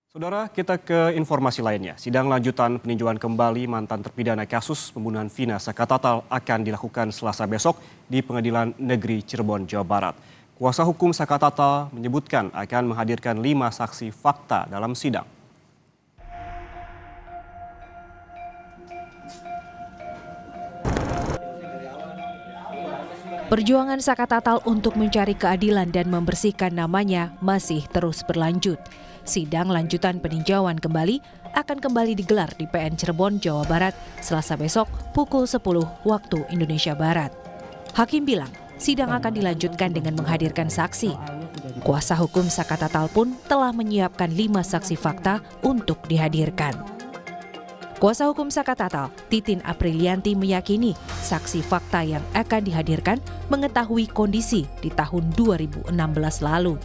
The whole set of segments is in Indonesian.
Saudara, kita ke informasi lainnya. Sidang lanjutan peninjauan kembali mantan terpidana kasus pembunuhan Vina Sakatatal akan dilakukan Selasa besok di Pengadilan Negeri Cirebon, Jawa Barat. Kuasa hukum Sakatatal menyebutkan akan menghadirkan 5 saksi fakta dalam sidang. Perjuangan Sakatatal untuk mencari keadilan dan membersihkan namanya masih terus berlanjut. Sidang lanjutan peninjauan kembali akan kembali digelar di PN Cirebon, Jawa Barat, Selasa besok pukul 10 waktu Indonesia Barat. Hakim bilang, sidang akan dilanjutkan dengan menghadirkan saksi. Kuasa hukum Sakatatal pun telah menyiapkan 5 saksi fakta untuk dihadirkan. Kuasa hukum Sakatatal, Titin Aprilianti meyakini saksi fakta yang akan dihadirkan mengetahui kondisi di tahun 2016 lalu.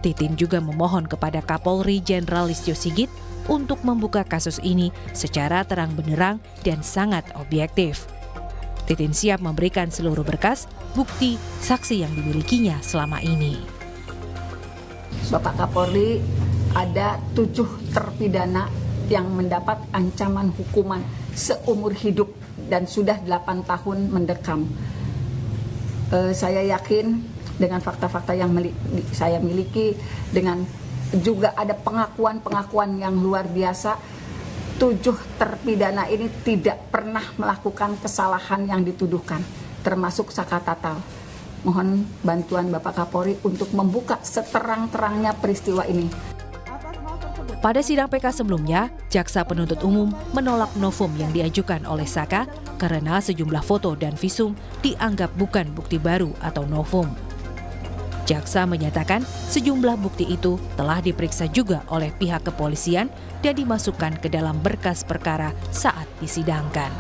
Titin juga memohon kepada Kapolri Jenderal Listio Sigit untuk membuka kasus ini secara terang benderang dan sangat objektif. Titin siap memberikan seluruh berkas, bukti, saksi yang dimilikinya selama ini. Bapak Kapolri, ada 7 terpidana yang mendapat ancaman hukuman seumur hidup dan sudah 8 tahun mendekam. Saya yakin dengan fakta-fakta yang saya miliki, dengan juga ada pengakuan-pengakuan yang luar biasa, 7 terpidana ini tidak pernah melakukan kesalahan yang dituduhkan, termasuk Sakatatal. Mohon bantuan Bapak Kapolri untuk membuka seterang-terangnya peristiwa ini. Pada sidang PK sebelumnya, Jaksa Penuntut Umum menolak novum yang diajukan oleh Saka karena sejumlah foto dan visum dianggap bukan bukti baru atau novum. Jaksa menyatakan sejumlah bukti itu telah diperiksa juga oleh pihak kepolisian dan dimasukkan ke dalam berkas perkara saat disidangkan.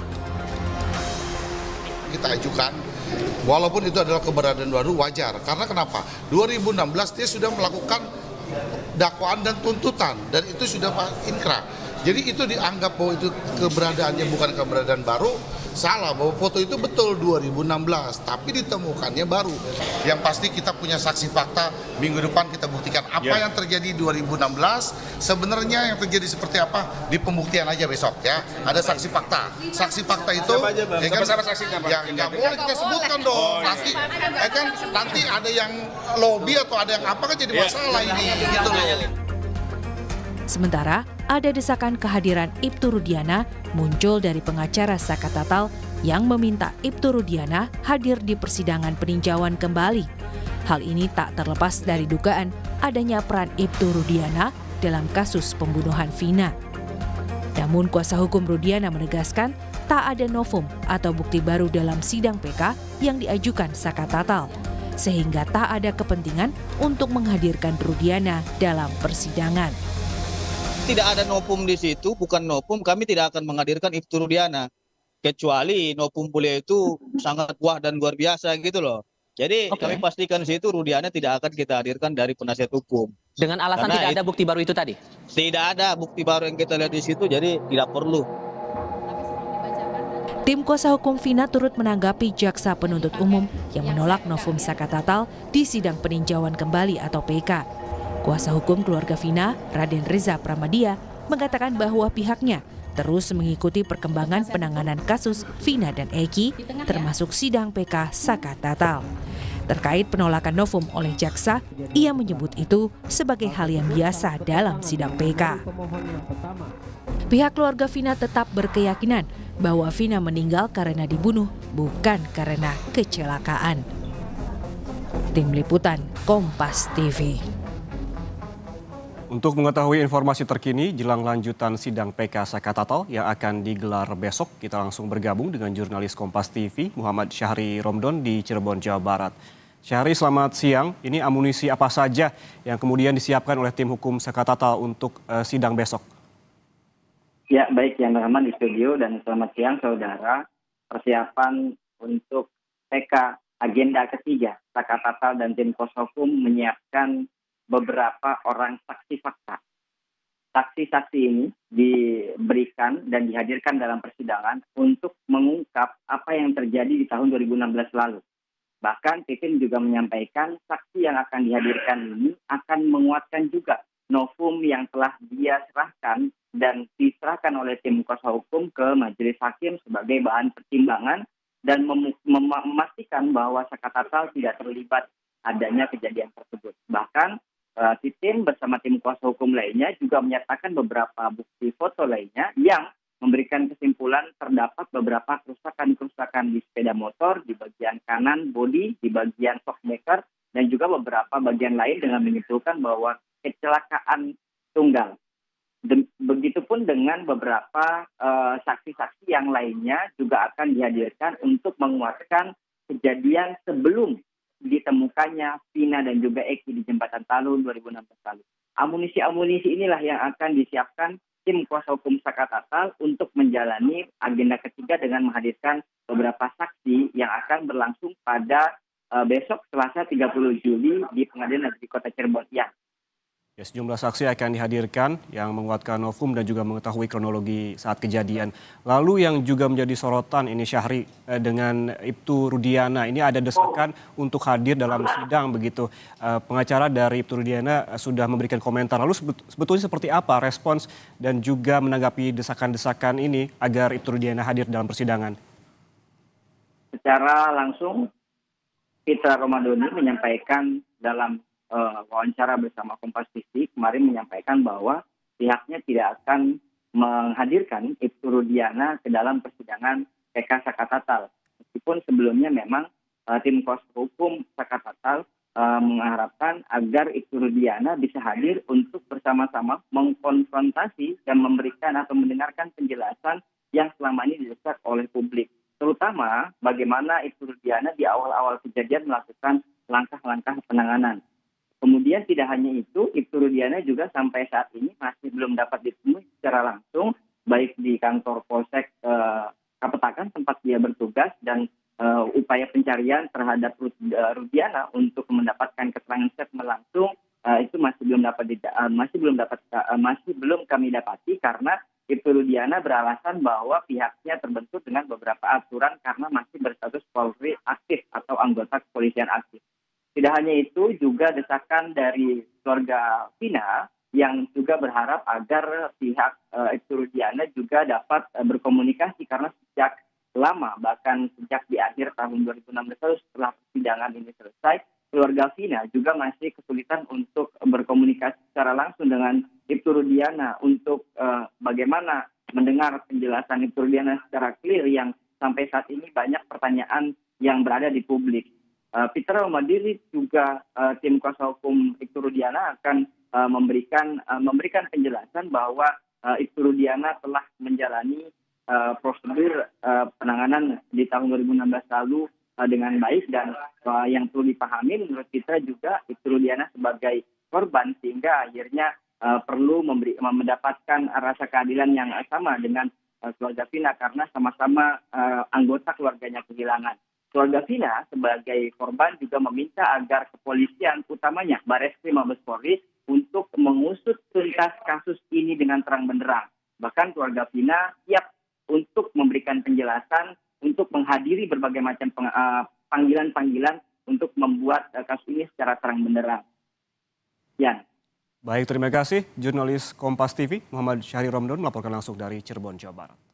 Kita ajukan, walaupun itu adalah keberadaan baru, wajar. Karena kenapa? 2016 dia sudah melakukan dakwaan dan tuntutan, dan itu sudah inkrah. Jadi itu dianggap bahwa itu keberadaannya bukan keberadaan baru, salah, bahwa foto itu betul 2016, tapi ditemukannya baru. Yang pasti kita punya saksi fakta, minggu depan kita buktikan apa yang terjadi 2016, sebenarnya yang terjadi seperti apa, di pembuktian aja besok ya. Ada saksi fakta. Saksi fakta itu ya kan, yang nggak boleh kita sebutkan dong. Nanti ada yang lobby atau ada yang apa kan jadi masalah ini gitu loh. Sementara ada desakan kehadiran Ibtu Rudiana muncul dari pengacara Sakatatal yang meminta Ibtu Rudiana hadir di persidangan peninjauan kembali. Hal ini tak terlepas dari dugaan adanya peran Ibtu Rudiana dalam kasus pembunuhan Vina. Namun kuasa hukum Rudiana menegaskan tak ada novum atau bukti baru dalam sidang PK yang diajukan Sakatatal, sehingga tak ada kepentingan untuk menghadirkan Rudiana dalam persidangan. Tidak ada novum di situ, bukan novum, kami tidak akan menghadirkan Ibtu Rudiana. Kecuali novum beliau itu sangat wah dan luar biasa gitu loh. Jadi kami pastikan di situ Rudiana tidak akan kita hadirkan dari penasihat hukum. Dengan alasan tidak ada bukti baru itu tadi? Tidak ada bukti baru yang kita lihat di situ, jadi tidak perlu. Tim kuasa hukum Vina turut menanggapi Jaksa Penuntut Umum yang menolak novum Sakatatal di sidang peninjauan kembali atau PK. Kuasa hukum keluarga Vina, Raden Reza Pramadia, mengatakan bahwa pihaknya terus mengikuti perkembangan penanganan kasus Vina dan Eki, termasuk sidang PK Sakatatal. Terkait penolakan novum oleh jaksa, ia menyebut itu sebagai hal yang biasa dalam sidang PK. Pihak keluarga Vina tetap berkeyakinan bahwa Vina meninggal karena dibunuh, bukan karena kecelakaan. Tim Liputan Kompas TV. Untuk mengetahui informasi terkini jelang lanjutan sidang PK Sakatatal yang akan digelar besok, kita langsung bergabung dengan jurnalis Kompas TV Muhammad Syahri Romdon di Cirebon, Jawa Barat. Syahri, selamat siang. Ini amunisi apa saja yang kemudian disiapkan oleh tim hukum Sakatatal untuk sidang besok? Ya, baik, Yan Rahman di studio, dan selamat siang saudara. Persiapan untuk PK agenda ketiga Sakatatal dan tim kuasa hukum menyiapkan beberapa orang saksi fakta. Saksi-saksi ini diberikan dan dihadirkan dalam persidangan untuk mengungkap apa yang terjadi di tahun 2016 lalu. Bahkan Titin juga menyampaikan saksi yang akan dihadirkan ini akan menguatkan juga novum yang telah dia serahkan dan diserahkan oleh tim kuasa hukum ke majelis hakim sebagai bahan pertimbangan dan memastikan bahwa Sakatatal tidak terlibat adanya kejadian tersebut. Bahkan tim bersama tim kuasa hukum lainnya juga menyatakan beberapa bukti foto lainnya yang memberikan kesimpulan terdapat beberapa kerusakan-kerusakan di sepeda motor, di bagian kanan bodi, di bagian shockbreaker, dan juga beberapa bagian lain dengan menyimpulkan bahwa kecelakaan tunggal. Begitupun dengan beberapa saksi-saksi yang lainnya juga akan dihadirkan untuk menguatkan kejadian sebelum ditemukannya Vina dan juga Eki di jembatan Talun 2016 lalu. Amunisi-amunisi inilah yang akan disiapkan tim kuasa hukum Sakatatal untuk menjalani agenda ketiga dengan menghadirkan beberapa saksi yang akan berlangsung pada besok Selasa 30 Juli di Pengadilan Negeri Kota Cirebon. Ya, sejumlah saksi akan dihadirkan yang menguatkan novum dan juga mengetahui kronologi saat kejadian. Lalu yang juga menjadi sorotan ini Syahri dengan Ibtu Rudiana, ini ada desakan untuk hadir dalam sidang begitu. Pengacara dari Ibtu Rudiana sudah memberikan komentar. Lalu sebetulnya seperti apa respons dan juga menanggapi desakan-desakan ini agar Ibtu Rudiana hadir dalam persidangan? Secara langsung Fitra Romadhoni menyampaikan dalam wawancara bersama Kompas TV kemarin menyampaikan bahwa pihaknya tidak akan menghadirkan Ibtu Rudiana ke dalam persidangan PK Sakatatal. Meskipun sebelumnya memang tim kuasa hukum Sakatatal mengharapkan agar Ibtu Rudiana bisa hadir untuk bersama-sama mengkonfrontasi dan memberikan atau mendengarkan penjelasan yang selama ini didesak oleh publik. Terutama bagaimana Ibtu Rudiana di awal-awal kejadian melakukan langkah-langkah penanganan. Kemudian tidak hanya itu, Ibtu Rudiana juga sampai saat ini masih belum dapat ditemui secara langsung, baik di kantor Polsek Kapetakan tempat dia bertugas dan upaya pencarian terhadap Rudiana untuk mendapatkan keterangan statement langsung itu masih belum kami dapati karena Ibtu Rudiana beralasan bahwa pihaknya terbentur dengan beberapa aturan karena masih berstatus Polri aktif atau anggota kepolisian aktif. Tidak hanya itu, juga desakan dari keluarga Vina yang juga berharap agar pihak Ibtu Rudiana juga dapat berkomunikasi karena sejak lama, bahkan sejak di akhir tahun 2016 setelah persidangan ini selesai, keluarga Vina juga masih kesulitan untuk berkomunikasi secara langsung dengan Ibtu Rudiana untuk bagaimana mendengar penjelasan Ibtu Rudiana secara clear yang sampai saat ini banyak pertanyaan yang berada di publik. Fitra Romadhoni juga tim kuasa hukum Ibtu Rudiana akan memberikan penjelasan bahwa Ibtu Rudiana telah menjalani prosedur penanganan di tahun 2016 lalu dengan baik dan yang perlu dipahami menurut Fitra juga Ibtu Rudiana sebagai korban sehingga akhirnya perlu mendapatkan rasa keadilan yang sama dengan keluarga Vina karena sama-sama anggota keluarganya kehilangan. Keluarga Vina sebagai korban juga meminta agar kepolisian, utamanya Barreskrim Mabes Polri, untuk mengusut tuntas kasus ini dengan terang benderang. Bahkan keluarga Vina siap untuk memberikan penjelasan, untuk menghadiri berbagai macam panggilan-panggilan untuk membuat kasus ini secara terang benderang. Yan. Baik, terima kasih. Jurnalis Kompas TV Muhammad Syahri Romdon melaporkan langsung dari Cirebon, Jawa Barat.